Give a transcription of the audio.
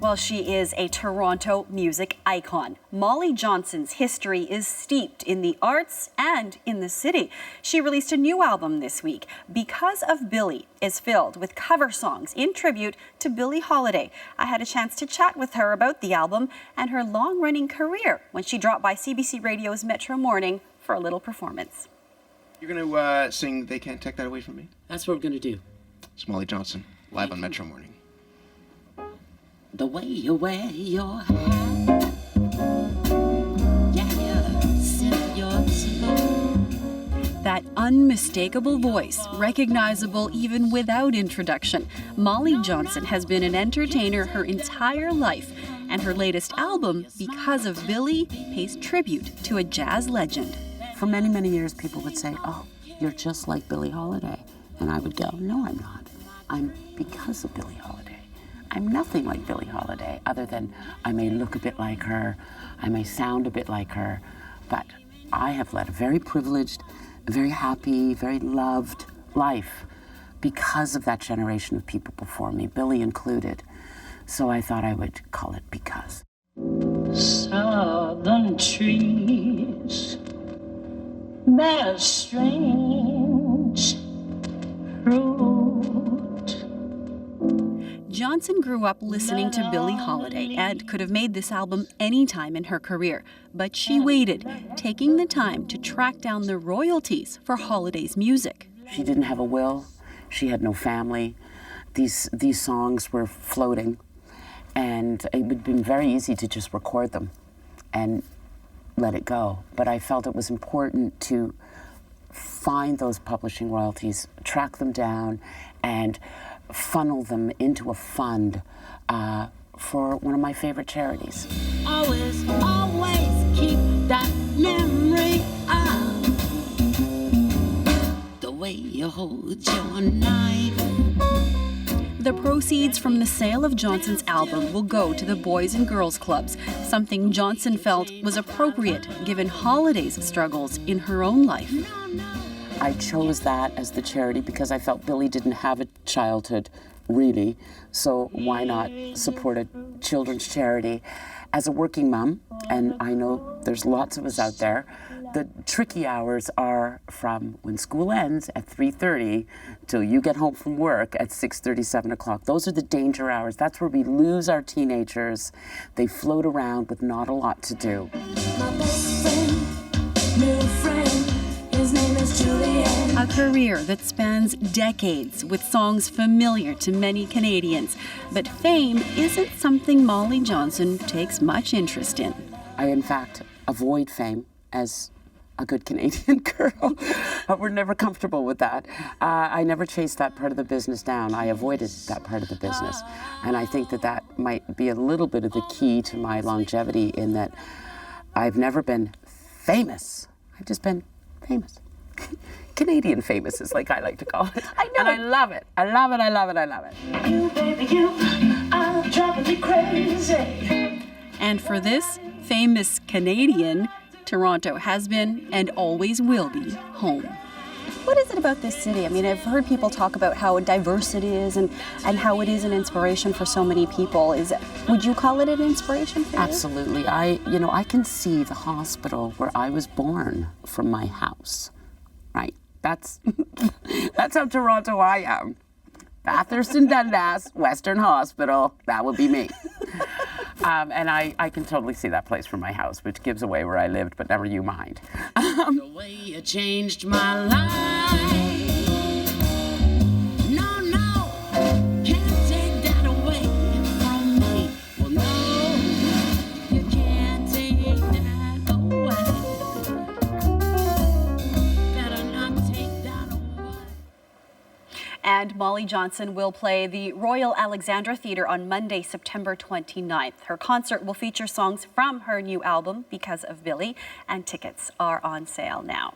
Well, she is a Toronto music icon. Molly Johnson's history is steeped in the arts and in the city. She released a new album this week. Because of Billy is filled with cover songs in tribute to Billie Holiday. I had a chance to chat with her about the album and her long-running career when she dropped by CBC Radio's Metro Morning for a little performance. You're going to sing They Can't Take That Away From Me? That's what we're going to do. It's Molly Johnson, live on Metro Morning. The way you wear your hat, yeah, sip your tea. That unmistakable voice, recognizable even without introduction. Molly Johnson has been an entertainer her entire life, and her latest album, Because of Billy, pays tribute to a jazz legend. For many, many years, people would say, "Oh, you're just like Billie Holiday." And I would go, "No, I'm not. I'm because of Billie Holiday. I'm nothing like Billie Holiday, other than I may look a bit like her, I may sound a bit like her, but I have led a very privileged, very happy, very loved life because of that generation of people before me, Billie included. So I thought I would call it Because. Southern trees bear strange fruit. Johnson grew up listening to Billie Holiday and could have made this album any time in her career. But she waited, taking the time to track down the royalties for Holiday's music. She didn't have a will. She had no family. These songs were floating, and it would have been very easy to just record them and let it go. But I felt it was important to find those publishing royalties, track them down, and funnel them into a fund for one of my favorite charities. Always, always keep that memory of the way you hold your knife. The proceeds from the sale of Johnson's album will go to the Boys and Girls Clubs, something Johnson felt was appropriate given Holiday's struggles in her own life. I chose that as the charity because I felt Billie didn't have a childhood, really, so why not support a children's charity? As a working mom, and I know there's lots of us out there, the tricky hours are from when school ends at 3:30 till you get home from work at 6:30, 7 o'clock. Those are the danger hours. That's where we lose our teenagers. They float around with not a lot to do. My best friend, new friend, his name is Julian. A career that spans decades with songs familiar to many Canadians. But fame isn't something Molly Johnson takes much interest in. I, in fact, avoid fame as a good Canadian girl. We're never comfortable with that. I never chased that part of the business down. I avoided that part of the business. And I think that that might be a little bit of the key to my longevity in that I've never been famous. I've just been famous. Canadian famous is like I like to call it. I know. And I love it. I love it, I love it, I love it. You, baby, you are driving me crazy. And for this famous Canadian, Toronto has been and always will be home. What is it about this city? I mean, I've heard people talk about how diverse it is and how it is an inspiration for so many people. Would you call it an inspiration for you? Absolutely. I can see the hospital where I was born from my house, right? That's how Toronto I am. Bathurst and Dundas, Western Hospital, that would be me. And I can totally see that place from my house, which gives away where I lived, but never you mind. The way you changed my life. No, no, can't take that away from me. Well, no, you can't take that away. Better not take that away. And Molly Johnson will play the Royal Alexandra Theatre on Monday, September 29th. Her concert will feature songs from her new album, Because of Billy, and tickets are on sale now.